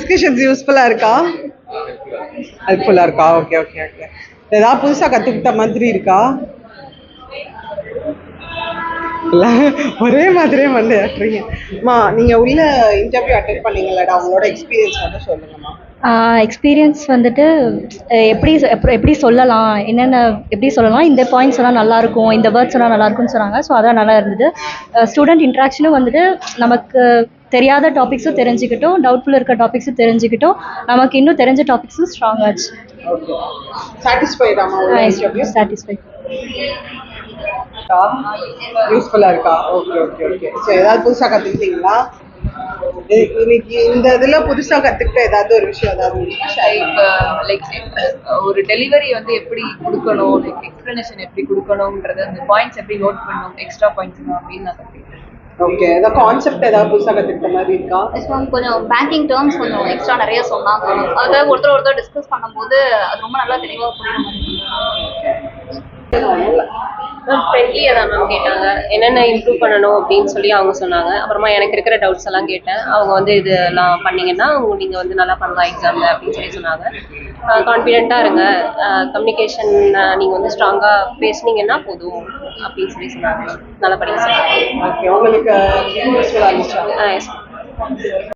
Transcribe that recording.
Discussions யூஸ்ஃபுல்லா இருக்கா? ஹெல்ப்ஃபுல்லா இருக்கா? Okay okay okay. ஏதாவது புதுசா கத்துக்கிட்ட மாதிரி இருக்கா? இல்ல ஒரே மாதிரியே வந்து ஆட்டுறீங்கம்மா. நீங்க உள்ள இன்டர்வியூ அட்டென்ட் பண்ணீங்களடா, உங்களோட எக்ஸ்பீரியன்ஸ் மட்டும் சொல்லுங்கம்மா. எக்ஸ்பீரியன்ஸ் வந்துட்டு எப்படி சொல்லலாம், என்னென்ன எப்படி சொல்லலாம், இந்த பாயிண்ட்ஸ் எல்லாம் நல்லாயிருக்கும், இந்த வேர்ட்ஸ் எல்லாம் நல்லாயிருக்கும்னு சொன்னாங்க. ஸோ அதான் நல்லா இருந்தது. ஸ்டூடெண்ட் இன்ட்ராக்ஷனும் வந்துட்டு நமக்கு தெரியாத டாபிக்ஸும் தெரிஞ்சுக்கிட்டோம், டவுட்ஃபுல் இருக்க டாபிக்ஸும் தெரிஞ்சுக்கிட்டோம், நமக்கு இன்னும் தெரிஞ்ச டாபிக்ஸும் ஸ்ட்ராங் ஆச்சு. சாட்டிஸ்ஃபை. யூஸ்ஃபுல்லா இருக்கா? Okay okay okay. சரி, ஏதாவது புதுசா கத்துக்கிட்டீங்களா இன்னைக்கு? இந்த இதுல புதுசா கத்துக்கிட்ட ஏதாவது ஒரு விஷயம் லைக் ஒரு டெலிவரி வந்து எப்படி கொடுக்கணும், லைக் எக்ஸ்பிளனேஷன் எப்படி கொடுக்கணும்ன்றது, அந்த பாயிண்ட்ஸ் எப்படி நோட் பண்ணணும், எக்ஸ்ட்ரா பாயிண்ட்ஸ் அப்படின்னு நான் கற்றுக்கிட்டேன். ஓகே. ஏதாவது கான்செப்ட் ஏதாவது புதுசா கத்துக்கிட்ட மாதிரி இருக்கா? கொஞ்சம் பேங்கிங் டேர்ம்ஸ் கொஞ்சம் எக்ஸ்ட்ரா நிறைய சொன்னாங்க. அதை ஒருத்தர் டிஸ்கஸ் பண்ணும்போது அது ரொம்ப நல்லா தெளிவாக புரியுற மாதிரி. ஃப்ரெண்ட்லியாக தான் மேம் கேட்டாங்க, என்னென்ன இம்ப்ரூவ் பண்ணணும் அப்படின்னு சொல்லி அவங்க சொன்னாங்க. அப்புறமா எனக்கு இருக்கிற டவுட்ஸ் எல்லாம் கேட்டேன். அவங்க வந்து இதெல்லாம் பண்ணிங்கன்னா நீங்கள் வந்து நல்லா பண்ணலாம் எக்ஸாமில் அப்படின்னு சொல்லி சொன்னாங்க. கான்ஃபிடென்ட்டாக இருங்க, கம்யூனிகேஷன் நீங்கள் வந்து ஸ்ட்ராங்காக பேசுனீங்கன்னா போதும் அப்படின்னு சொல்லி சொன்னாங்க. நல்லா படிக்க சொன்னாங்க. ஓகே. உங்களுக்கு எஸ்.